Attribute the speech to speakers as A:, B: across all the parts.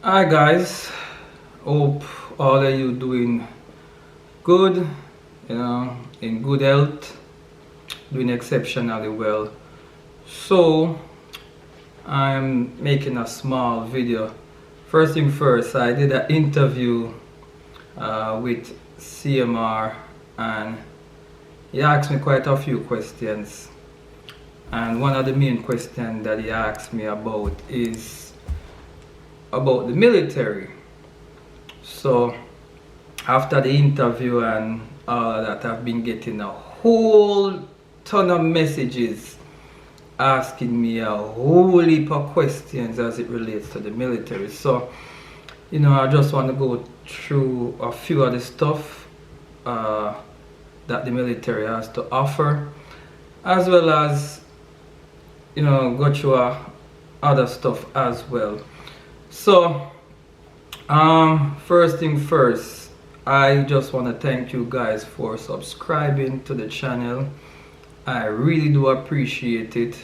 A: Hi guys, hope all of you doing good, in good health, doing exceptionally well. So I'm making a small video. First thing first, I did an interview with CMR, and he asked me quite a few questions, and one of the main questions that he asked me about is about the military. So after the interview and all that, I've been getting a whole ton of messages asking me a whole heap of questions as it relates to the military. So I just want to go through a few of the stuff that the military has to offer, as well as go through other stuff as well. So first thing first, I just want to thank you guys for subscribing to the channel. I really do appreciate it,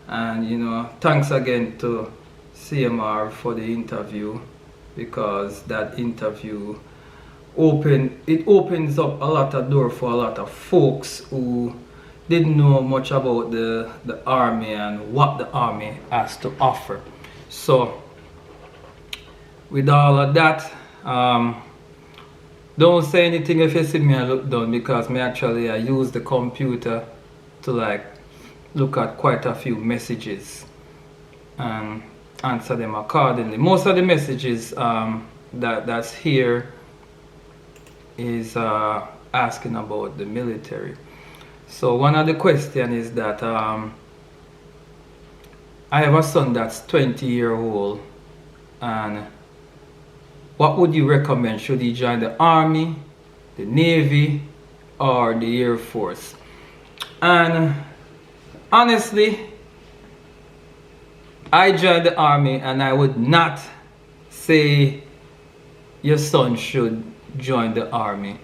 A: and thanks again to CMR for the interview, because that interview opens up a lot of doors for a lot of folks who didn't know much about the army and what the army has to offer. So with all of that, don't say anything if you see me I look down, because I use the computer to look at quite a few messages and answer them accordingly. Most of the messages that's here is asking about the military. So one of the questions is that I have a son that's 20-year-old, and what would you recommend? Should he join the Army, the Navy, or the Air Force? And honestly, I joined the Army, and I would not say your son should join the Army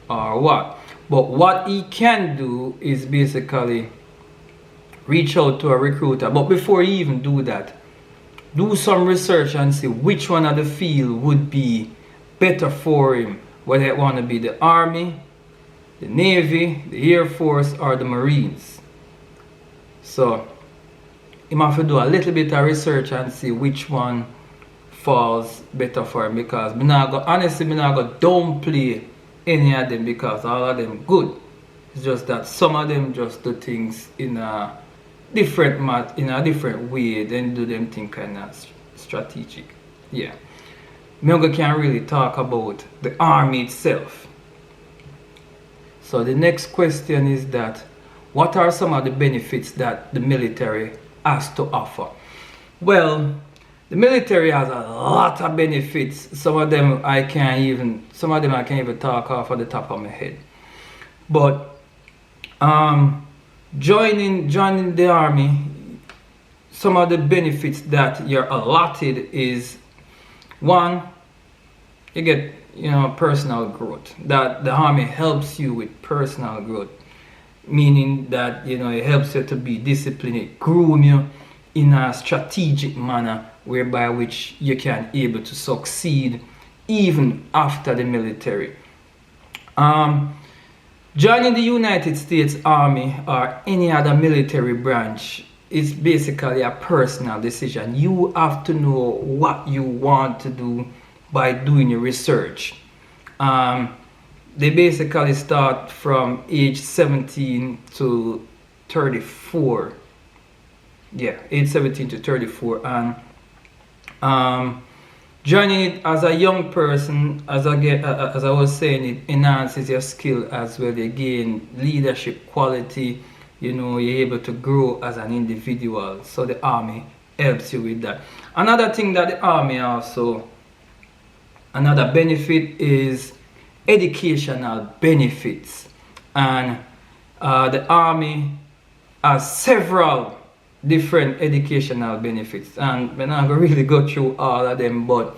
A: or what. But what he can do is basically reach out to a recruiter. But before he even do that, do some research and see which one of the field would be better for him, whether it want to be the Army, the Navy, the Air Force, or the Marines. So he have to do a little bit of research and see which one falls better for him, because honestly, I'm not going to downplay any of them, because all of them good. It's just that some of them just do things in a different way, then do them thing kind of strategic. Yeah, I can't really talk about the Army itself. So the next question is that, what are some of the benefits that the military has to offer? Well, the military has a lot of benefits. Some of them I can't even talk off of the top of my head. But joining the Army, some of the benefits that you're allotted is, one, you get personal growth. That the Army helps you with personal growth, meaning that it helps you to be disciplined, it groom you in a strategic manner, whereby which you can able to succeed even after the military. Joining the United States Army or any other military branch is basically a personal decision. You have to know what you want to do by doing your research. They basically start from age 17 to 34. Yeah, age 17 to 34. And joining it as a young person, as I was saying, it enhances your skill as well. You gain leadership quality. You're able to grow as an individual. So the Army helps you with that. Another thing that the Army another benefit is educational benefits. And the Army has several different educational benefits, and we're not going to really go through all of them, but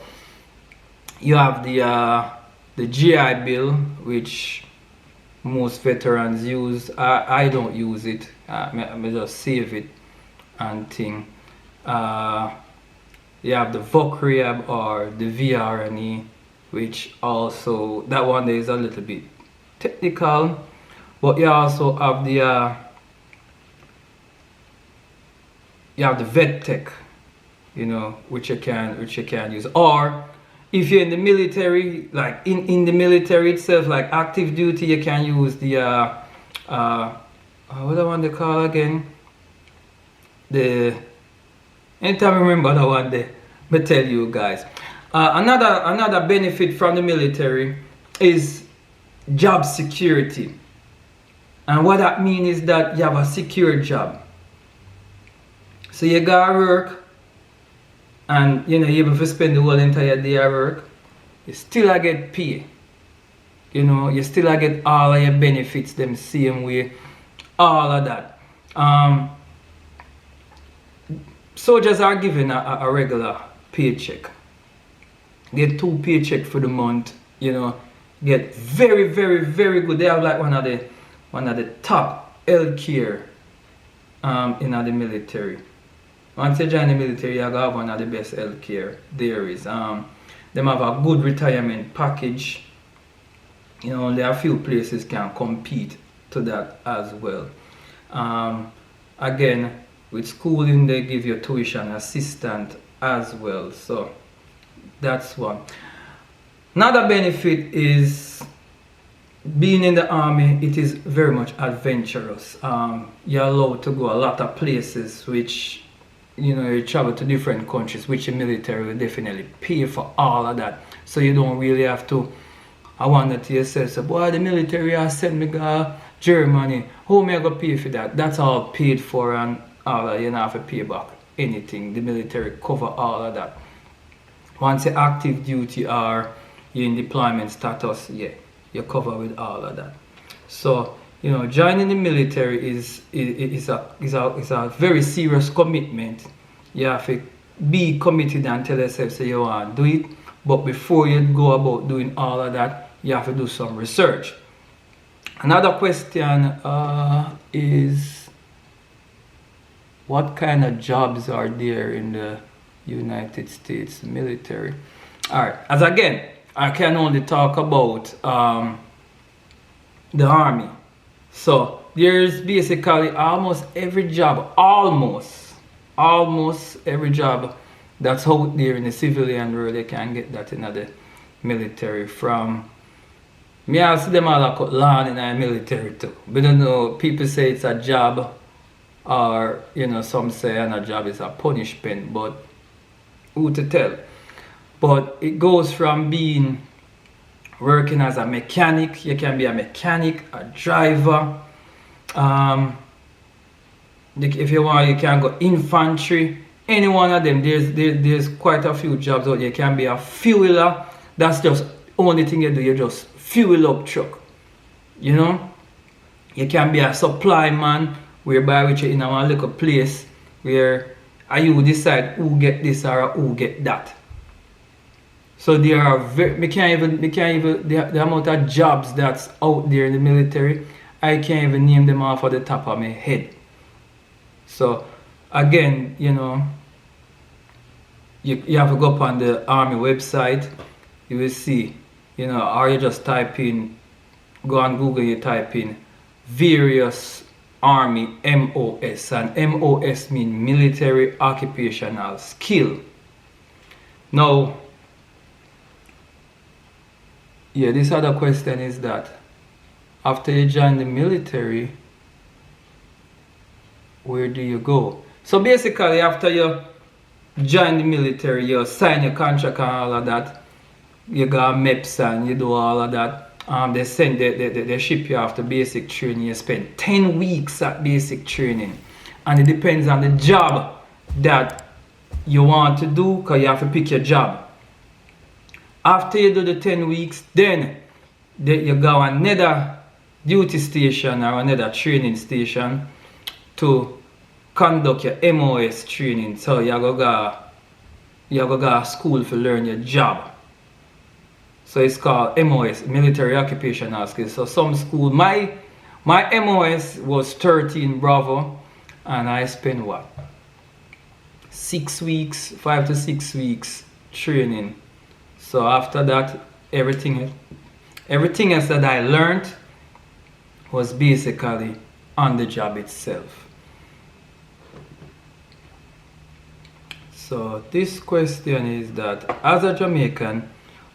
A: you have the GI Bill, which most veterans use. I don't use it. I just save it and thing. You have the VOC or the VRNE, which also, that one there is a little bit technical, but you also have the VEDTech, you know, which you can use. Or if you're in the military, like in the military itself, like active duty, you can use the what I want to call again, anytime I remember that one day, I tell you guys. Another benefit from the military is job security. And what that means is that you have a secure job. So you gotta work, and you know, you're able to spend the whole entire day at work. You still get pay. You know, you still get all of your benefits them same way. All of that. Soldiers are given a regular paycheck. Get 2 paychecks for the month. You know, get very, very, very good. They have like one of the top healthcare in the military. Once you join the military, you have one of the best healthcare there is. Them have a good retirement package. You know, only a few places can compete to that as well. Again, with schooling, they give you tuition assistant as well. So that's one. Another benefit is being in the army. It is very much adventurous. You're allowed to go a lot of places, which, you know, you travel to different countries, which the military will definitely pay for all of that. So you don't really have to, I wonder to yourself, so, boy, the military has sent me to Germany, how am I going to pay for that? That's all paid for, and all that, you don't have to pay back anything. The military cover all of that. Once you're active duty or you're in deployment status, yeah, you're covered with all of that. So, you know, joining the military is a very serious commitment. You have to be committed and tell yourself, so you want to do it. But before you go about doing all of that, you have to do some research. Another question is, what kind of jobs are there in the United States military? Alright, as again, I can only talk about the army. So there's basically almost every job, almost every job that's out there in the civilian world. You can get that in the military. From me, I see them all like lawn in the military too. But don't know, people say it's a job, or you know, some say a job is a punishment, but who to tell? But it goes from being working as a mechanic. You can be a mechanic, a driver. If you want, you can go infantry. Any one of them. There's quite a few jobs out there. You can be a fueler. That's just only thing you do. You just fuel up truck. You know. You can be a supply man, whereby which you're in a little place where you decide who get this or who get that. So there are the amount of jobs that's out there in the military, I can't even name them off at the top of my head. So again, you know, you have to go up on the army website. You will see, you know, or you just type in, go on Google, you type in various army MOS, and MOS means military occupational skill. Now, yeah, this other question is that after you join the military, where do you go? So basically, after you join the military, you sign your contract and all of that, you got MEPS and you do all of that. They ship you after basic training. You spend 10 weeks at basic training, and it depends on the job that you want to do, because you have to pick your job. After you do the 10 weeks, then you go another duty station or another training station to conduct your MOS training. So you go to school to learn your job. So it's called MOS, Military Occupational Skills. So some school, my MOS was 13 Bravo, and I spent what? 6 weeks, 5 to 6 weeks training. So after that, everything else that I learned was basically on the job itself. So this question is that, as a Jamaican,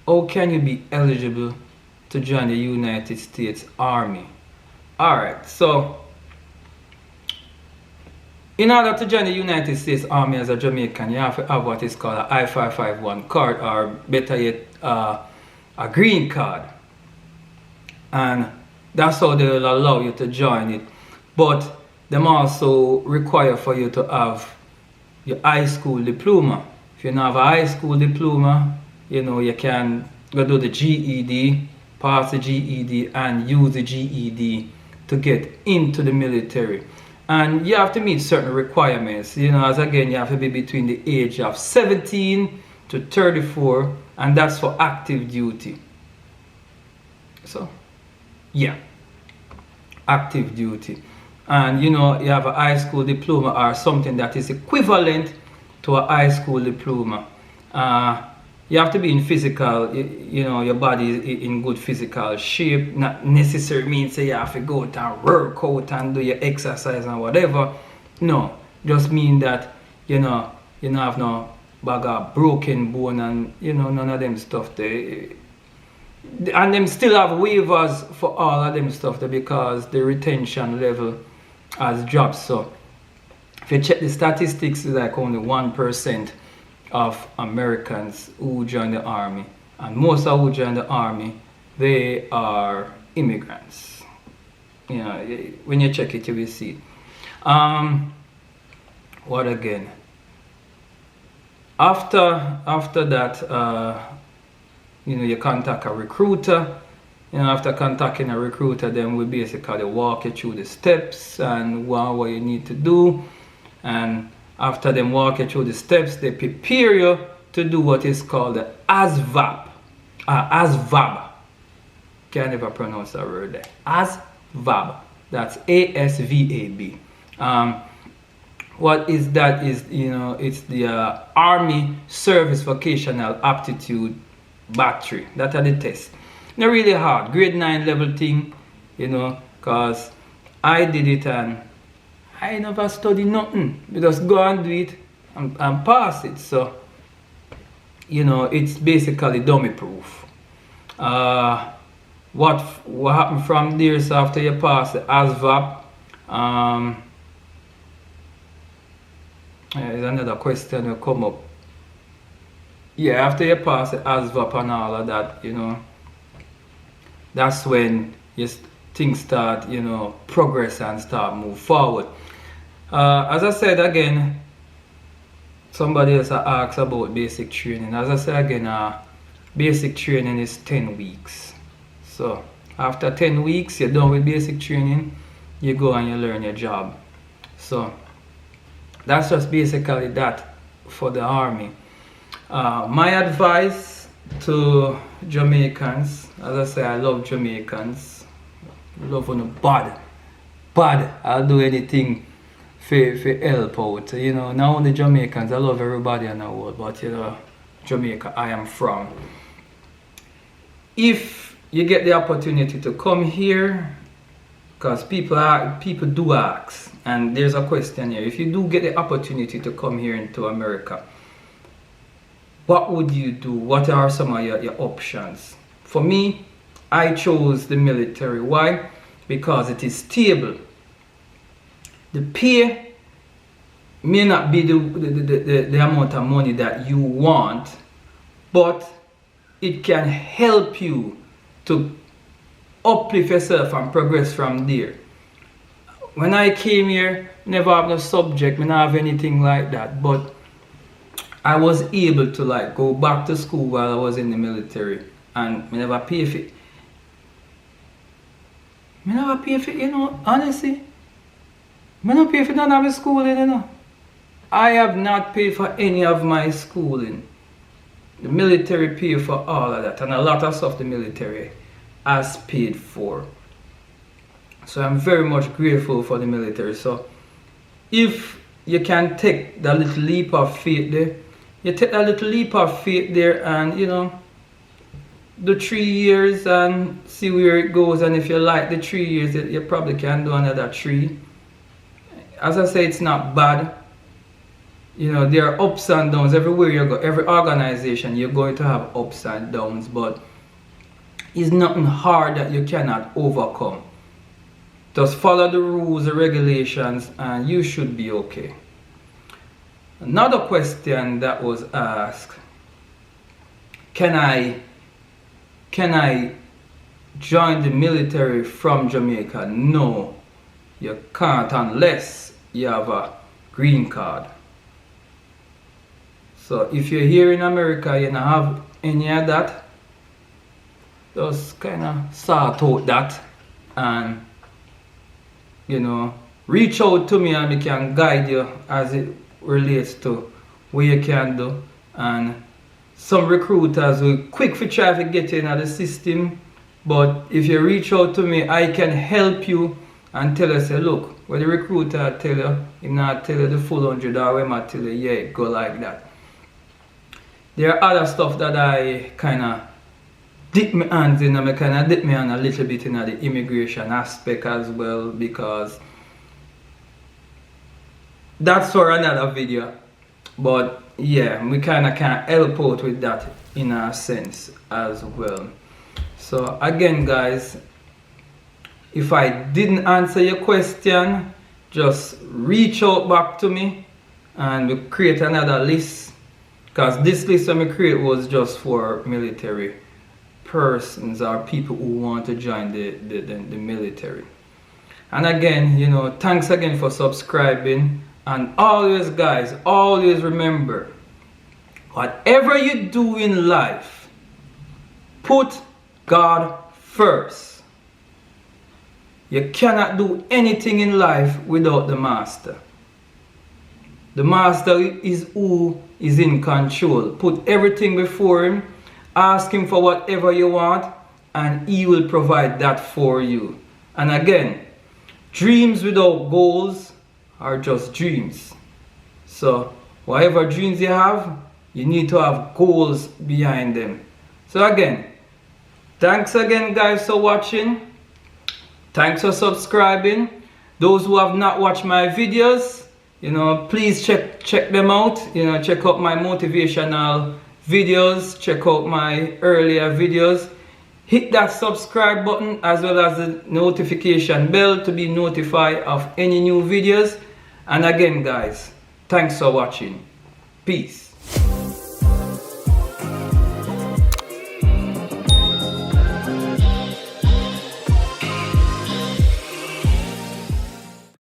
A: how can you be eligible to join the United States Army? Alright, so in order to join the United States Army as a Jamaican, you have to have what is called an I-551 card, or better yet, a green card. And that's how they will allow you to join it. But them also require for you to have your high school diploma. If you don't have a high school diploma, you can go do the GED, pass the GED, and use the GED to get into the military. And you have to meet certain requirements, as again, you have to be between the age of 17 to 34, and that's for active duty. So, yeah, active duty. And you have a high school diploma or something that is equivalent to a high school diploma. You have to be in physical, your body is in good physical shape. Not necessarily means you have to go out and work out and do your exercise and whatever. No, just mean that you don't have no bag of broken bone and none of them stuff there. And them still have waivers for all of them stuff there because the retention level has dropped. So if you check the statistics, it's like only 1% of Americans who join the army, and most of who join the army, they are immigrants. When you check it, you will see. What again? After that, you contact a recruiter. After contacting a recruiter, then we basically walk you through the steps and what you need to do. And after them walk you through the steps, they prepare you to do what is called the ASVAB. ASVAB. Can't ever pronounce that word there. ASVAB. That's ASVAB. What is that? It's the Army Service Vocational Aptitude Battery. That are the tests. Not really hard. Grade 9 level thing, because I did it and I never studied nothing. You just go and do it and pass it. So, it's basically dummy proof. What happened from there? So after you pass the ASVAB, there's another question will come up. Yeah, after you pass the ASVAB and all of that, that's when things start, progress and start move forward. As I said again, somebody else asked about basic training. As I said again, basic training is 10 weeks. So after 10 weeks, you're done with basic training, you go and you learn your job. So that's just basically that for the army. My advice to Jamaicans, as I say, I love Jamaicans. Love on a bad. I'll do anything for help out. Not only Jamaicans, I love everybody in the world, but Jamaica, I am from. If you get the opportunity to come here, because people do ask, and there's a question here. If you do get the opportunity to come here into America, what would you do? What are some of your options? For me, I chose the military. Why? Because it is stable. The pay may not be the amount of money that you want, but it can help you to uplift yourself and progress from there. When I came here, never have no subject, I never have anything like that, but I was able to go back to school while I was in the military, and I never pay for it. I never pay for it, honestly. I don't pay for none of my schooling, I have not paid for any of my schooling. The military pay for all of that, and a lot of stuff the military has paid for. So I'm very much grateful for the military. So if you can take that little leap of faith there. You take that little leap of faith there, and you know, do 3 years and see where it goes. And if you like the 3 years, you probably can do another 3. As I say, it's not bad. You know, there are ups and downs everywhere you go. Every organization, you're going to have ups and downs, but it's nothing hard that you cannot overcome. Just follow the rules, the regulations, and you should be okay. Another question that was asked: Can I join the military from Jamaica? No, you can't unless you have a green card. So if you're here in America, you don't have any of that, just kind of sort out that, and you know, reach out to me and we can guide you as it relates to what you can do. And some recruiters will quick for try to get you into the system, but if you reach out to me, I can help you and tell you, say, look, what the recruiter tell you, he not tell you the full 100, or when I tell you, yeah, go like that. There are other stuff that I kind of dip my hands in, and I kind of dip my hand a little bit in the immigration aspect as well, because that's for another video. But yeah, we kind of can help out with that in a sense as well. So again, guys, if I didn't answer your question, just reach out back to me and we'll create another list, because this list I create was just for military persons or people who want to join the military. And again, you know, thanks again for subscribing. And always, guys, always remember, whatever you do in life, put God first. You cannot do anything in life without the master. The master is who is in control. Put everything before him, ask him for whatever you want, and he will provide that for you. And again, dreams without goals are just dreams. So whatever dreams you have, you need to have goals behind them. So again, thanks again, guys, for watching. Thanks for subscribing. Those who have not watched my videos, you know, please check them out. You know, check out my motivational videos, check out my earlier videos. Hit that subscribe button as well as the notification bell to be notified of any new videos. And again, guys, thanks for watching. Peace.